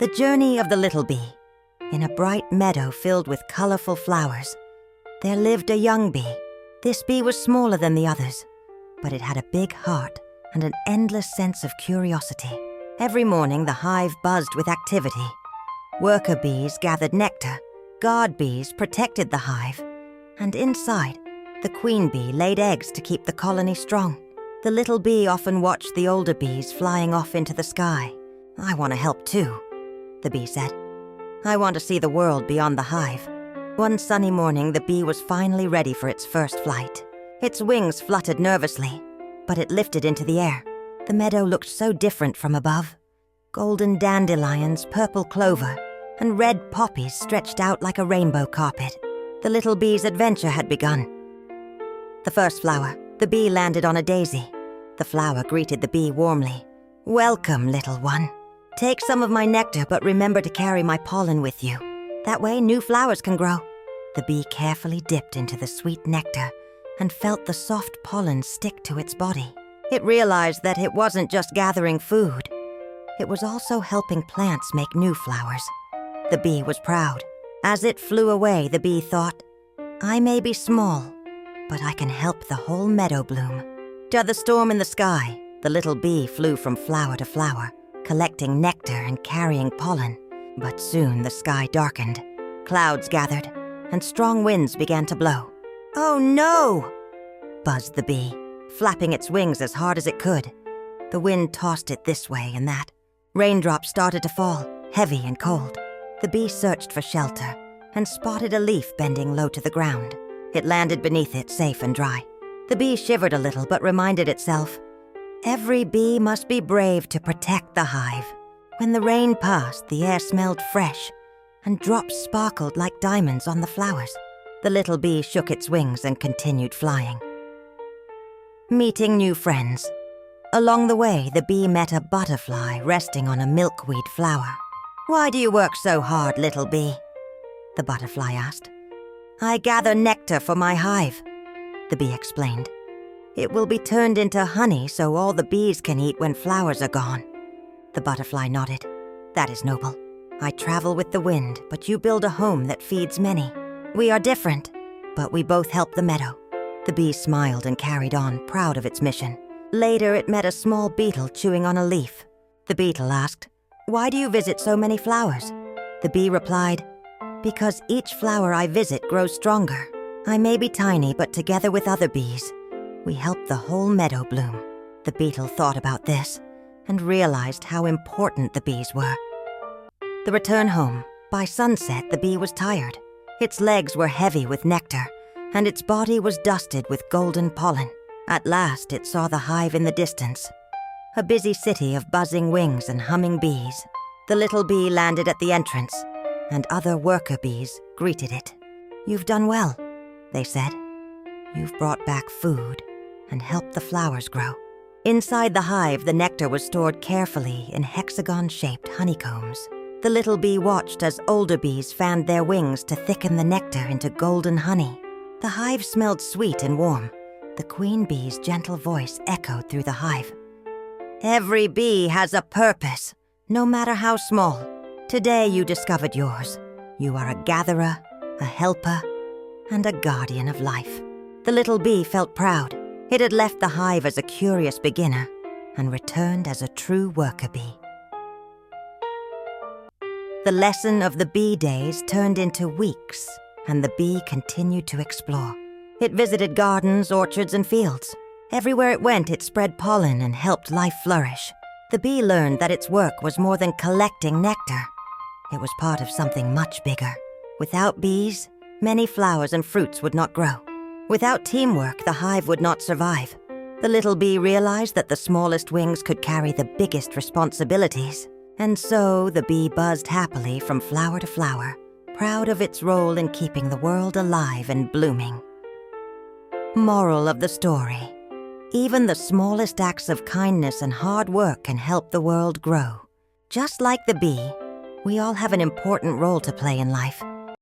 The journey of the little bee. In a bright meadow filled with colorful flowers, there lived a young bee. This bee was smaller than the others, but it had a big heart and an endless sense of curiosity. Every morning, the hive buzzed with activity. Worker bees gathered nectar, guard bees protected the hive, and inside, the queen bee laid eggs to keep the colony strong. The little bee often watched the older bees flying off into the sky. "I want to help too," the bee said. "I want to see the world beyond the hive." One sunny morning, the bee was finally ready for its first flight. Its wings fluttered nervously, but it lifted into the air. The meadow looked so different from above. Golden dandelions, purple clover, and red poppies stretched out like a rainbow carpet. The little bee's adventure had begun. The first flower, the bee landed on a daisy. The flower greeted the bee warmly. "Welcome, little one. Take some of my nectar, but remember to carry my pollen with you. That way, new flowers can grow." The bee carefully dipped into the sweet nectar and felt the soft pollen stick to its body. It realized that it wasn't just gathering food. It was also helping plants make new flowers. The bee was proud. As it flew away, the bee thought, "I may be small, but I can help the whole meadow bloom." To the storm in the sky, the little bee flew from flower to flower, collecting nectar and carrying pollen. But soon the sky darkened. Clouds gathered, and strong winds began to blow. "Oh no!" buzzed the bee, flapping its wings as hard as it could. The wind tossed it this way and that. Raindrops started to fall, heavy and cold. The bee searched for shelter and spotted a leaf bending low to the ground. It landed beneath it, safe and dry. The bee shivered a little but reminded itself, every bee must be brave to protect the hive. When the rain passed, the air smelled fresh, and drops sparkled like diamonds on the flowers. The little bee shook its wings and continued flying. Meeting new friends. Along the way, the bee met a butterfly resting on a milkweed flower. "Why do you work so hard, little bee?" the butterfly asked. "I gather nectar for my hive," the bee explained. "It will be turned into honey so all the bees can eat when flowers are gone." The butterfly nodded. "That is noble. I travel with the wind, but you build a home that feeds many. We are different, but we both help the meadow." The bee smiled and carried on, proud of its mission. Later, it met a small beetle chewing on a leaf. The beetle asked, "Why do you visit so many flowers?" The bee replied, "Because each flower I visit grows stronger. I may be tiny, but together with other bees, we help the whole meadow bloom." The beetle thought about this and realized how important the bees were. The return home. By sunset, the bee was tired. Its legs were heavy with nectar, and its body was dusted with golden pollen. At last, it saw the hive in the distance, a busy city of buzzing wings and humming bees. The little bee landed at the entrance, and other worker bees greeted it. "You've done well," they said. "You've brought back food and helped the flowers grow." Inside the hive, the nectar was stored carefully in hexagon-shaped honeycombs. The little bee watched as older bees fanned their wings to thicken the nectar into golden honey. The hive smelled sweet and warm. The queen bee's gentle voice echoed through the hive. "Every bee has a purpose, no matter how small. Today you discovered yours. You are a gatherer, a helper, and a guardian of life." The little bee felt proud. It had left the hive as a curious beginner and returned as a true worker bee. The lesson of the bee days turned into weeks, and the bee continued to explore. It visited gardens, orchards, and fields. Everywhere it went, it spread pollen and helped life flourish. The bee learned that its work was more than collecting nectar. It was part of something much bigger. Without bees, many flowers and fruits would not grow. Without teamwork, the hive would not survive. The little bee realized that the smallest wings could carry the biggest responsibilities. And so the bee buzzed happily from flower to flower, proud of its role in keeping the world alive and blooming. Moral of the story: even the smallest acts of kindness and hard work can help the world grow. Just like the bee, we all have an important role to play in life.